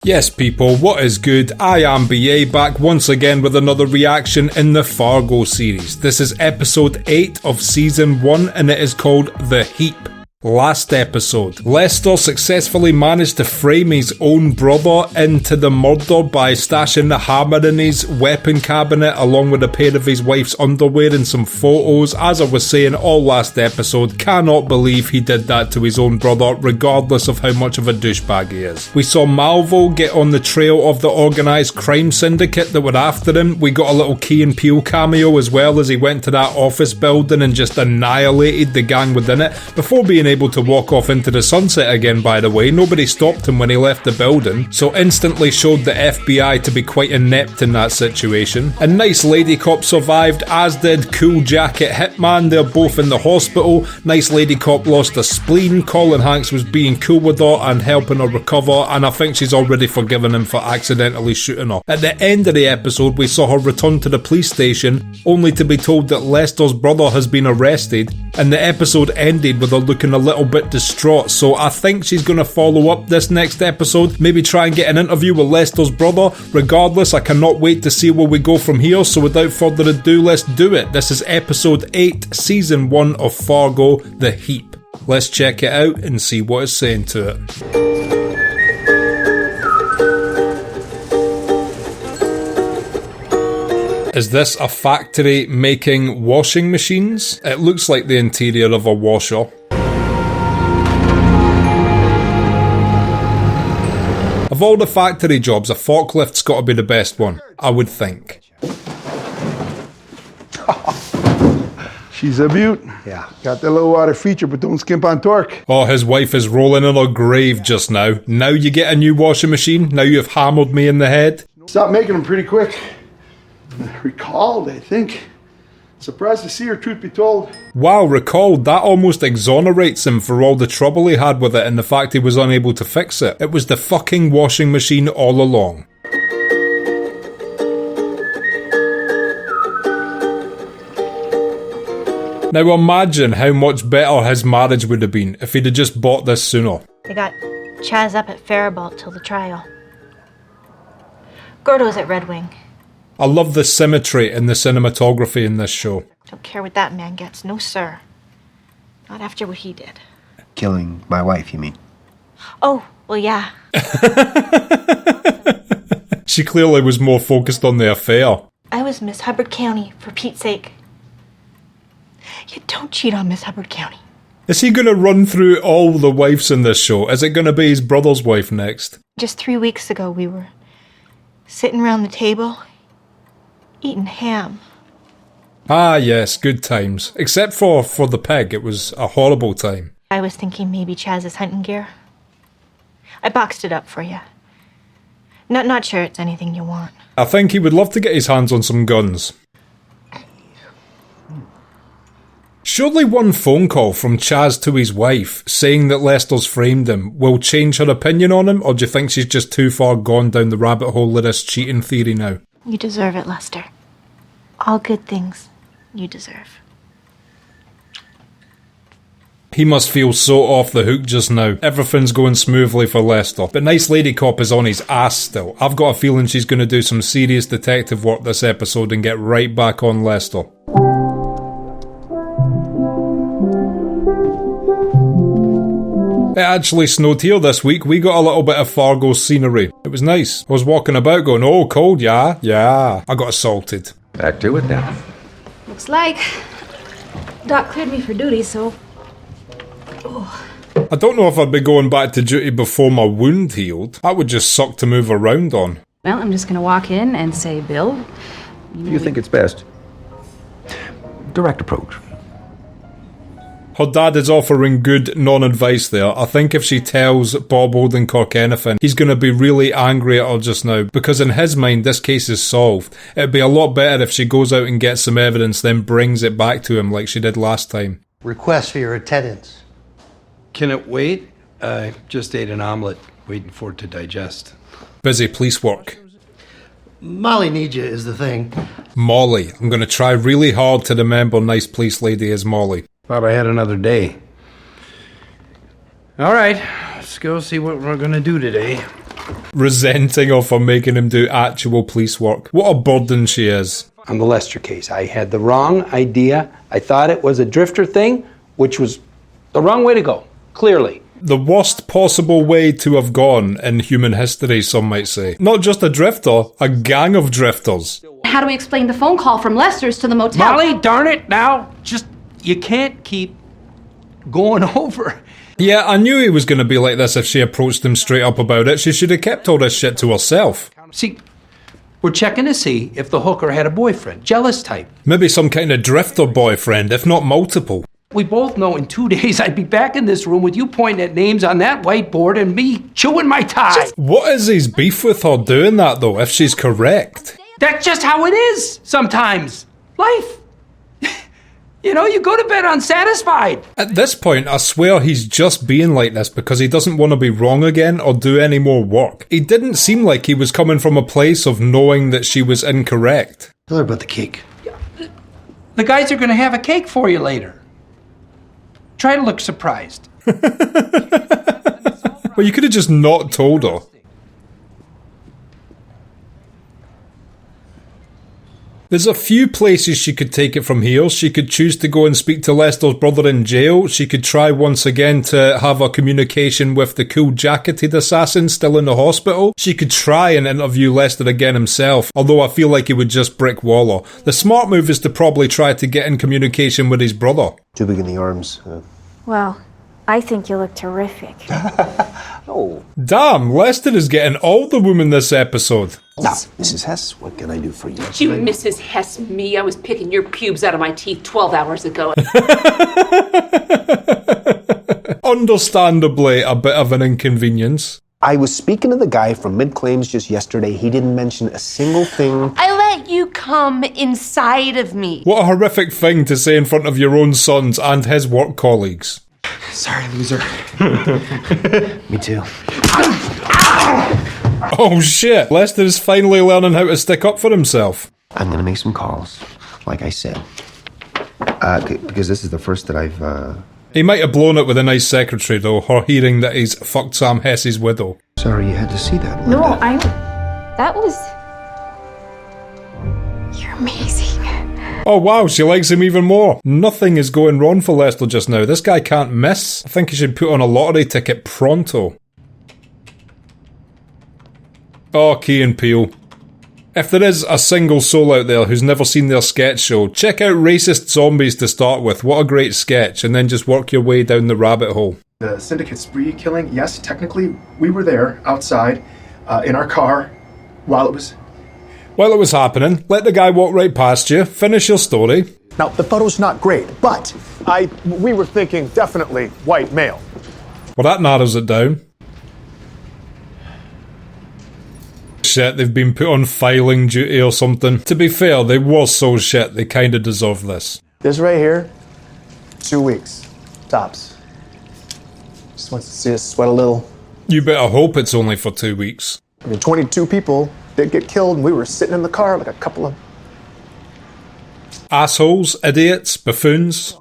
Yes people, what is good? I am BA, back once again with another reaction in the Fargo series. This is episode 8 of season 1 and it is called The Heap. Last episode, Lester successfully managed to frame his own brother into the murder by stashing the hammer in his weapon cabinet along with a pair of his wife's underwear and some photos. As I was saying all last episode, cannot believe he did that to his own brother regardless of how much of a douchebag he is. We saw Malvo get on the trail of the organised crime syndicate that were after him. We got a little Key and Peele cameo as well as he went to that office building and just annihilated the gang within it before being able to walk off into the sunset again. By the way, nobody stopped him when he left the building, so instantly showed the FBI to be quite inept in that situation. A nice lady cop survived, as did Cool Jacket Hitman. They're both in the hospital. Nice lady cop lost a spleen. Colin Hanks was being cool with her and helping her recover, and I think she's already forgiven him for accidentally shooting her. At the end of the episode, we saw her return to the police station only to be told that Lester's brother has been arrested, and the episode ended with her looking a little bit distraught, so I think she's going to follow up this next episode, maybe try and get an interview with Lester's brother. Regardless, I cannot wait to see where we go from here, so without further ado, let's do it. This is episode 8, season 1 of Fargo, The Heap. Let's check it out and see what it's saying to it. Is this a factory making washing machines? It looks like the interior of a washer. Of all the factory jobs, a forklift's got to be the best one, I would think. She's a beaut. Yeah. Got the low water feature, but don't skimp on torque. Oh, his wife is rolling in her grave just now. Now you get a new washing machine? Now you've hammered me in the head? Stopped making them pretty quick. Recalled, I think. Surprised to see her, truth be told. Wow, recalled. That almost exonerates him for all the trouble he had with it and the fact he was unable to fix it. It was the fucking washing machine all along. Now imagine how much better his marriage would have been if he'd have just bought this sooner. They got Chaz up at Fargo till the trial. Gordo's at Red Wing. I love the symmetry and the cinematography in this show. Don't care what that man gets, no sir. Not after what he did. Killing my wife, you mean? Oh, well yeah. She clearly was more focused on the affair. I was Miss Hubbard County, for Pete's sake. You don't cheat on Miss Hubbard County. Is he going to run through all the wives in this show? Is it going to be his brother's wife next? Just 3 weeks ago we were sitting around the table, eating ham. Ah yes, good times. Except for the pig, it was a horrible time. I was thinking maybe Chaz's hunting gear. I boxed it up for you. Not sure it's anything you want. I think he would love to get his hands on some guns. Surely one phone call from Chaz to his wife saying that Lester's framed him will change her opinion on him, or do you think she's just too far gone down the rabbit hole of this cheating theory now? You deserve it, Lester. All good things you deserve. He must feel so off the hook just now. Everything's going smoothly for Lester. But nice lady cop is on his ass still. I've got a feeling she's going to do some serious detective work this episode and get right back on Lester. It actually snowed here this week. We got a little bit of Fargo scenery. It was nice. I was walking about going, oh, cold, yeah. I got assaulted. Back to it then. Looks like Doc cleared me for duty, so... I don't know if I'd be going back to duty before my wound healed. That would just suck to move around on. Well, I'm just gonna walk in and say, Bill... You think it's best? Direct approach. Her dad is offering good non-advice there. I think if she tells Bob Odenkirk anything, he's going to be really angry at her just now, because in his mind this case is solved. It'd be a lot better if she goes out and gets some evidence, then brings it back to him like she did last time. Request for your attendance. Can it wait? I just ate an omelette, waiting for it to digest. Busy police work. Molly needs you is the thing. Molly. I'm going to try really hard to remember nice police lady as Molly. Thought I had another day. All right, let's go see what we're gonna do today. Resenting her for making him do actual police work. What a burden she is. On the Lester case, I had the wrong idea. I thought it was a drifter thing, which was the wrong way to go, clearly. The worst possible way to have gone in human history, some might say. Not just a drifter, a gang of drifters. How do we explain the phone call from Lester's to the motel? Molly, darn it, now, just, you can't keep going over. Yeah, I knew he was going to be like this if she approached him straight up about it. She should have kept all this shit to herself. See, we're checking to see if the hooker had a boyfriend, jealous type. Maybe some kind of drifter boyfriend, if not multiple. We both know in 2 days I'd be back in this room with you pointing at names on that whiteboard and me chewing my tie. What is his beef with her doing that though, if she's correct? That's just how it is sometimes. Life. You know, you go to bed unsatisfied. At this point, I swear he's just being like this because he doesn't want to be wrong again or do any more work. He didn't seem like he was coming from a place of knowing that she was incorrect. Tell her about the cake. The guys are going to have a cake for you later. Try to look surprised. Well, you could have just not told her. There's a few places she could take it from here. She could choose to go and speak to Lester's brother in jail. She could try once again to have a communication with the cool jacketed assassin still in the hospital. She could try and interview Lester again himself, although I feel like he would just brick wall her. The smart move is to probably try to get in communication with his brother. Too big in the arms. Well, I think you look terrific. Oh. Damn, Lester is getting all the women this episode. Now, Mrs. Hess, what can I do for you? You Mrs. Hess me, I was picking your pubes out of my teeth 12 hours ago. Understandably, a bit of an inconvenience. I was speaking to the guy from Mid-Claims just yesterday. He didn't mention a single thing. I let you come inside of me. What a horrific thing to say in front of your own sons and his work colleagues. Sorry, loser. Me too. Oh shit, Lester is finally learning how to stick up for himself. I'm gonna make some calls, like I said. Because this is the first that I've, He might have blown it with a nice secretary though, her hearing that he's fucked Sam Hess's widow. Sorry you had to see that, No, Linda. That was... You're amazing. Oh wow, she likes him even more. Nothing is going wrong for Lester just now. This guy can't miss. I think he should put on a lottery ticket pronto. Oh, Key and Peele. If there is a single soul out there who's never seen their sketch show, check out Racist Zombies to start with. What a great sketch, and then just work your way down the rabbit hole. The syndicate spree killing, yes, technically we were there outside in our car while it was happening. Let the guy walk right past you. Finish your story. Now, the photo's not great, but we were thinking definitely white male. Well, that narrows it down. Shit, they've been put on filing duty or something. To be fair, they were so shit, they kinda deserve this. This right here, 2 weeks, tops. Just wants to see us sweat a little. You better hope it's only for 2 weeks. I mean, 22 people did get killed, and we were sitting in the car like a couple of... Assholes, idiots, buffoons.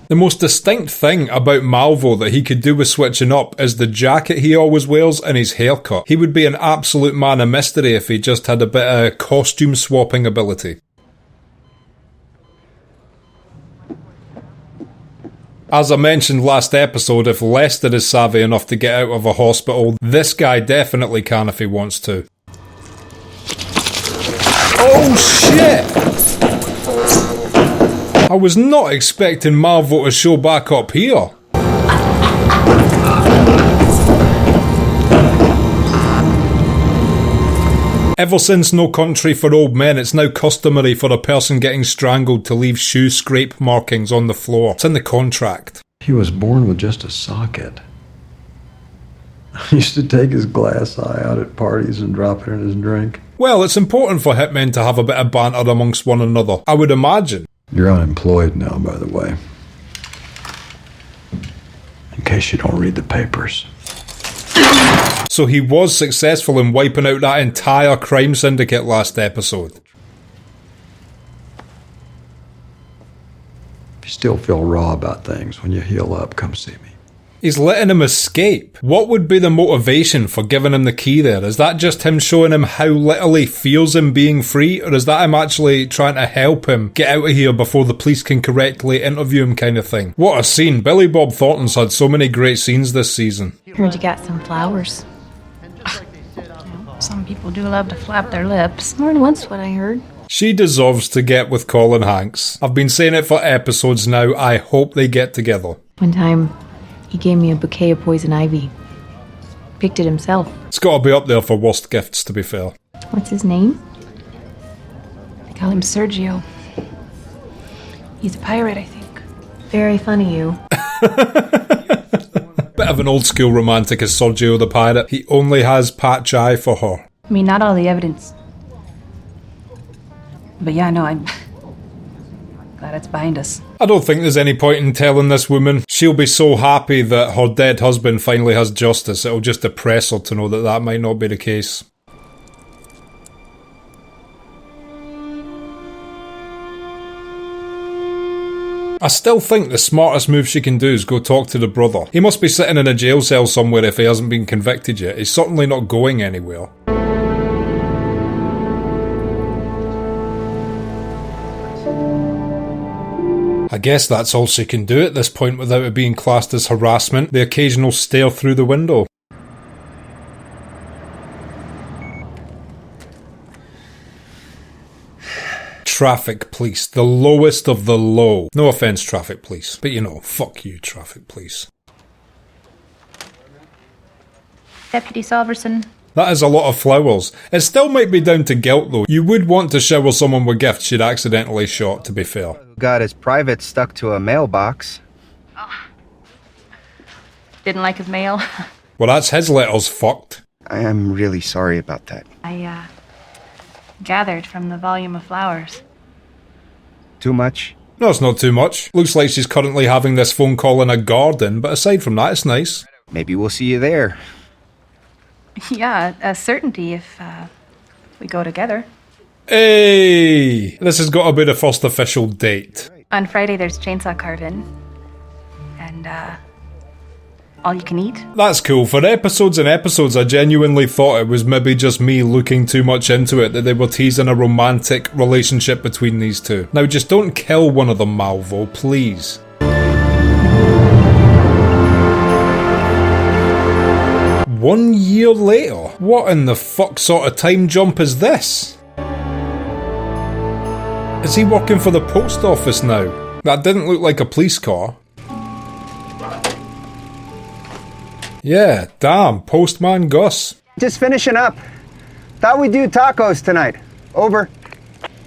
The most distinct thing about Malvo that he could do with switching up is the jacket he always wears and his haircut. He would be an absolute man of mystery if he just had a bit of costume swapping ability. As I mentioned last episode, if Lester is savvy enough to get out of a hospital, this guy definitely can if he wants to. Oh shit! I was not expecting Malvo to show back up here. Ever since No Country for Old Men, it's now customary for a person getting strangled to leave shoe scrape markings on the floor. It's in the contract. He was born with just a socket. He used to take his glass eye out at parties and drop it in his drink. Well, it's important for hitmen to have a bit of banter amongst one another, I would imagine. You're unemployed now, by the way. In case you don't read the papers. So he was successful in wiping out that entire crime syndicate last episode. If you still feel raw about things, when you heal up, come see me. He's letting him escape. What would be the motivation for giving him the key there? Is that just him showing him how little he feels him being free? Or is that him actually trying to help him get out of here before the police can correctly interview him kind of thing? What a scene. Billy Bob Thornton's had so many great scenes this season. Heard you got some flowers. Some people do love to flap their lips. More than once what I heard. She deserves to get with Colin Hanks. I've been saying it for episodes now. I hope they get together. One time, he gave me a bouquet of poison ivy. Picked it himself. It's got to be up there for worst gifts, to be fair. What's his name? They call him Sergio. He's a pirate, I think. Very funny, you. Bit of an old school romantic as Sergio the pirate. He only has patch eye for her. I mean, not all the evidence. But yeah, no, I'm glad it's behind us. I don't think there's any point in telling this woman. She'll be so happy that her dead husband finally has justice, it'll just depress her to know that that might not be the case. I still think the smartest move she can do is go talk to the brother. He must be sitting in a jail cell somewhere if he hasn't been convicted yet. He's certainly not going anywhere. I guess that's all she can do at this point without it being classed as harassment. The occasional stare through the window. Traffic police. The lowest of the low. No offence, traffic police. But you know, fuck you, traffic police. Deputy Salverson. That is a lot of flowers. It still might be down to guilt though. You would want to shower someone with gifts she'd accidentally shot, to be fair. Got his private stuck to a mailbox. Didn't like his mail. Well, that's his letters fucked. I am really sorry about that. I gathered from the volume of flowers. Too much? No, it's not too much. Looks like she's currently having this phone call in a garden, but aside from that, it's nice. Maybe we'll see you there. Yeah, a certainty if we go together. Hey! This has got to be the first official date. On Friday there's chainsaw carving. And all you can eat. That's cool. For episodes and episodes, I genuinely thought it was maybe just me looking too much into it, that they were teasing a romantic relationship between these two. Now just don't kill one of them, Malvo, please. One year later? What in the fuck sort of time jump is this? Is he working for the post office now? That didn't look like a police car. Yeah, damn, Postman Gus. Just finishing up. Thought we'd do tacos tonight. Over.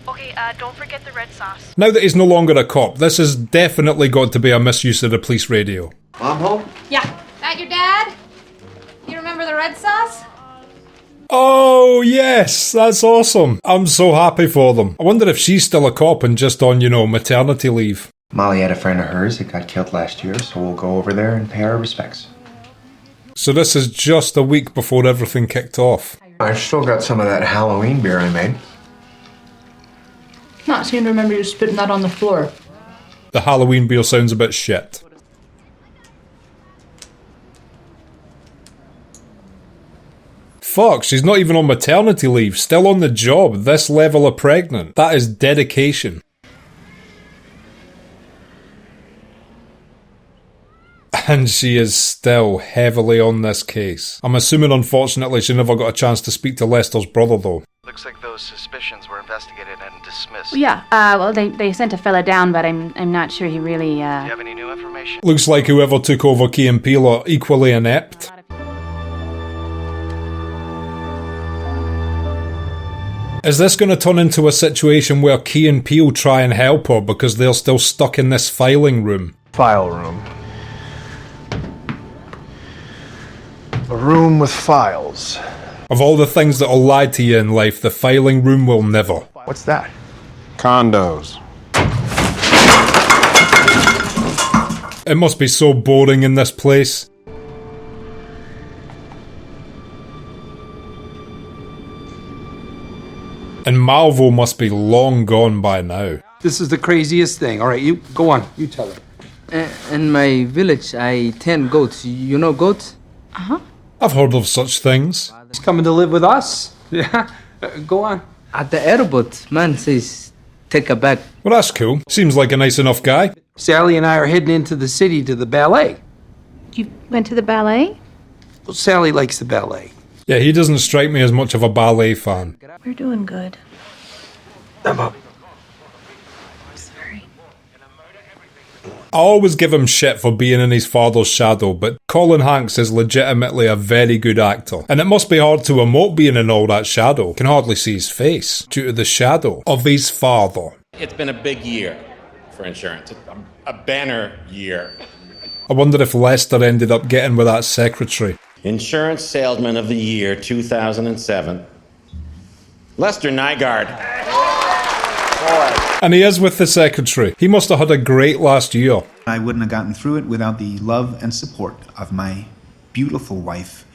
Okay, don't forget the red sauce. Now that he's no longer a cop, this has definitely got to be a misuse of the police radio. Mom home? Yeah. That your dad? You remember the red sauce? Oh, yes, that's awesome. I'm so happy for them. I wonder if she's still a cop and just on, maternity leave. Molly had a friend of hers that got killed last year, so we'll go over there and pay our respects. So this is just a week before everything kicked off. I still got some of that Halloween beer I made. Not seem to remember you spitting that on the floor. The Halloween beer sounds a bit shit. Fuck, she's not even on maternity leave, still on the job, this level of pregnant. That is dedication. And she is still heavily on this case. I'm assuming, unfortunately, she never got a chance to speak to Lester's brother, though. Looks like those suspicions were investigated and dismissed. Yeah, well, they sent a fella down, but I'm not sure he really, Do you have any new information? Looks like whoever took over Key and Peele are equally inept. Is this going to turn into a situation where Key and Peele try and help her because they're still stuck in this filing room? File room. A room with files. Of all the things that'll lie to you in life, the filing room will never. What's that? Condos. It must be so boring in this place. And Malvo must be long gone by now. This is the craziest thing. All right, you go on. You tell her. In my village, I tend goats. You know goats? Uh-huh. I've heard of such things. He's coming to live with us. Yeah, go on. At the airport, man says, take a bag. Well, that's cool. Seems like a nice enough guy. Sally and I are heading into the city to the ballet. You went to the ballet? Well, Sally likes the ballet. Yeah, he doesn't strike me as much of a ballet fan. We're doing good. I'm up. Sorry. I always give him shit for being in his father's shadow, but Colin Hanks is legitimately a very good actor. And it must be hard to emote being in all that shadow. Can hardly see his face, due to the shadow of his father. It's been a big year for insurance. A banner year. I wonder if Lester ended up getting with that secretary. Insurance Salesman of the Year 2007. Lester Nygaard. And he is with the secretary. He must have had a great last year. I wouldn't have gotten through it without the love and support of my beautiful wife,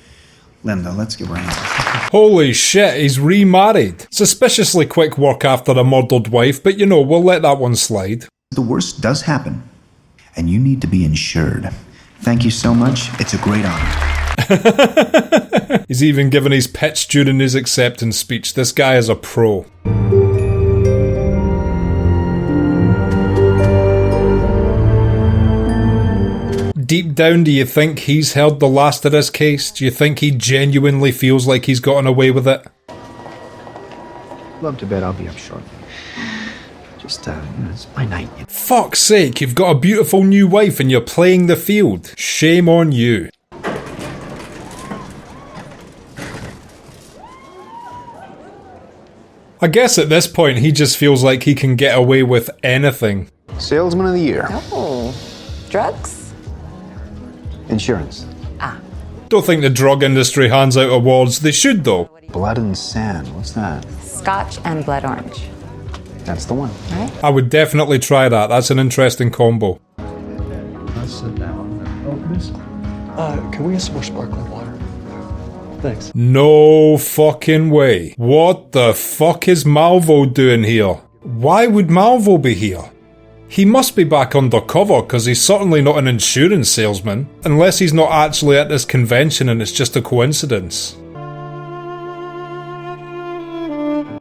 Linda. Let's give her a hand. Holy shit, he's remarried. Suspiciously quick work after a murdered wife, but you know, we'll let that one slide. The worst does happen, and you need to be insured. Thank you so much. It's a great honor. He's even given his pitch during his acceptance speech. This guy is a pro. Deep down, do you think he's heard the last of this case? Do you think he genuinely feels like he's gotten away with it? Love to bed, I'll be up shortly. Just, it's my night. Fuck's sake, you've got a beautiful new wife and you're playing the field. Shame on you. I guess at this point he just feels like he can get away with anything. Salesman of the Year. Oh, drugs? Insurance. Don't think the drug industry hands out awards. They should though. Blood and Sand. What's that? Scotch and blood orange. That's the one. Right? I would definitely try that. That's an interesting combo. Let's sit down. Oh, miss. Can we get some more sparkling water? Thanks. No fucking way. What the fuck is Malvo doing here? Why would Malvo be here? He must be back undercover because he's certainly not an insurance salesman. Unless he's not actually at this convention and it's just a coincidence.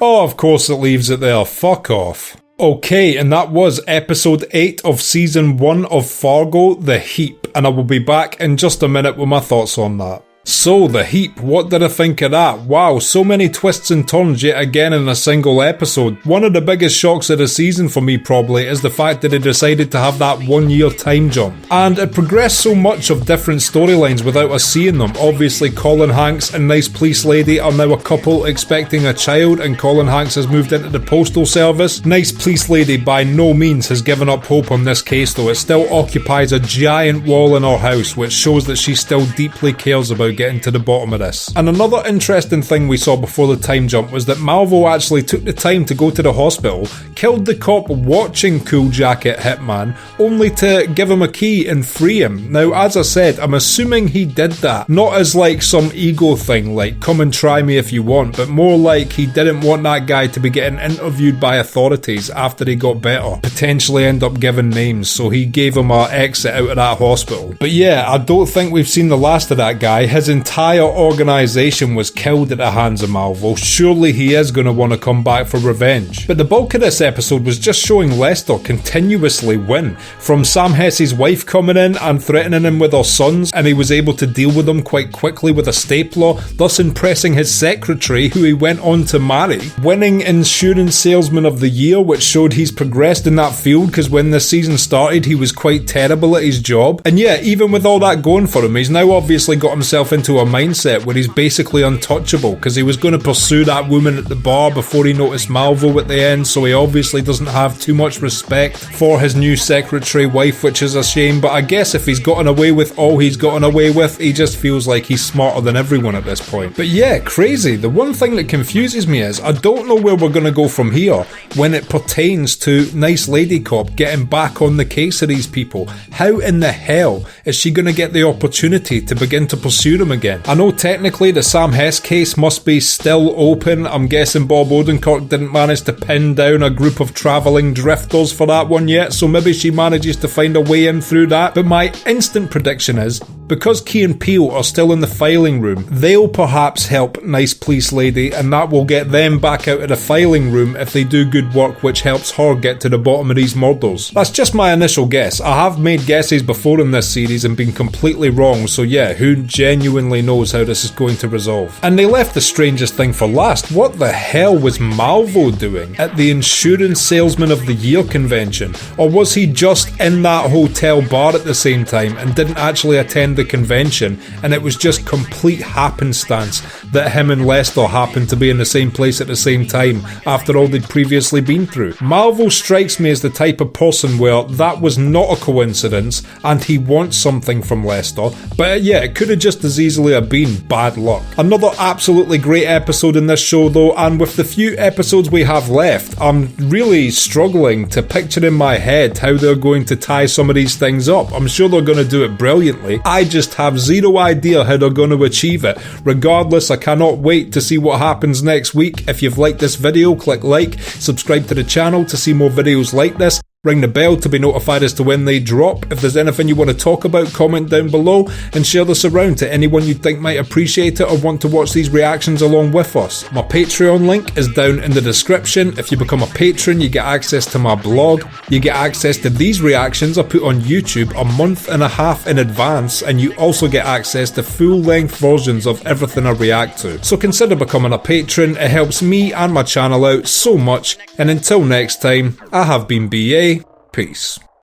Oh, of course it leaves it there. Fuck off. Okay, and that was episode 8 of season 1 of Fargo, The Heap. And I will be back in just a minute with my thoughts on that. So, The Heap, what did I think of that? Wow, so many twists and turns yet again in a single episode. One of the biggest shocks of the season for me probably is the fact that they decided to have that 1 year time jump. And it progressed so much of different storylines without us seeing them. Obviously Colin Hanks and Nice Police Lady are now a couple expecting a child and Colin Hanks has moved into the postal service. Nice Police Lady by no means has given up hope on this case though. It still occupies a giant wall in her house which shows that she still deeply cares about getting to the bottom of this. And another interesting thing we saw before the time jump was that Malvo actually took the time to go to the hospital, killed the cop watching Cool Jacket Hitman, only to give him a key and free him. Now, as I said, I'm assuming he did that, not as like some ego thing, like come and try me if you want, but more like he didn't want that guy to be getting interviewed by authorities after he got better, potentially end up giving names, so he gave him an exit out of that hospital. But yeah, I don't think we've seen the last of that guy. His entire organisation was killed at the hands of Malvo. Surely he is going to want to come back for revenge. But the bulk of this episode was just showing Lester continuously win. From Sam Hesse's wife coming in and threatening him with her sons, and he was able to deal with them quite quickly with a stapler, thus impressing his secretary, who he went on to marry. Winning Insurance Salesman of the Year, which showed he's progressed in that field, because when this season started he was quite terrible at his job. And yeah, even with all that going for him, he's now obviously got himself into a mindset where he's basically untouchable, because he was going to pursue that woman at the bar before he noticed Malvo at the end, so he obviously doesn't have too much respect for his new secretary wife, which is a shame. But I guess if he's gotten away with all he's gotten away with, he just feels like he's smarter than everyone at this point. But yeah, crazy. The one thing that confuses me is I don't know where we're going to go from here when it pertains to Nice Lady Cop getting back on the case of these people. How in the hell is she going to get the opportunity to begin to pursue them him again. I know technically the Sam Hess case must be still open. I'm guessing Bob Odenkirk didn't manage to pin down a group of travelling drifters for that one yet, so maybe she manages to find a way in through that. But my instant prediction is, because Key and Peele are still in the filing room, they'll perhaps help Nice Police Lady, and that will get them back out of the filing room if they do good work which helps her get to the bottom of these murders. That's just my initial guess. I have made guesses before in this series and been completely wrong, so yeah, who genuinely knows how this is going to resolve? And they left the strangest thing for last. What the hell was Malvo doing at the Insurance Salesman of the Year convention? Or was he just in that hotel bar at the same time and didn't actually attend the convention, and it was just complete happenstance that him and Lester happened to be in the same place at the same time after all they'd previously been through? Malvo strikes me as the type of person where that was not a coincidence and he wants something from Lester, but yeah, it could have just as easily have been bad luck. Another absolutely great episode in this show though, and with the few episodes we have left, I'm really struggling to picture in my head how they're going to tie some of these things up. I'm sure they're going to do it brilliantly. I just have zero idea how they're going to achieve it. Regardless, I cannot wait to see what happens next week. If you've liked this video, click like, subscribe to the channel to see more videos like this. Ring the bell to be notified as to when they drop. If there's anything you want to talk about, comment down below and share this around to anyone you think might appreciate it or want to watch these reactions along with us. My Patreon link is down in the description. If you become a patron, you get access to my blog. You get access to these reactions I put on YouTube a month and a half in advance, and you also get access to full-length versions of everything I react to. So consider becoming a patron. It helps me and my channel out so much. And until next time, I have been BA. Peace.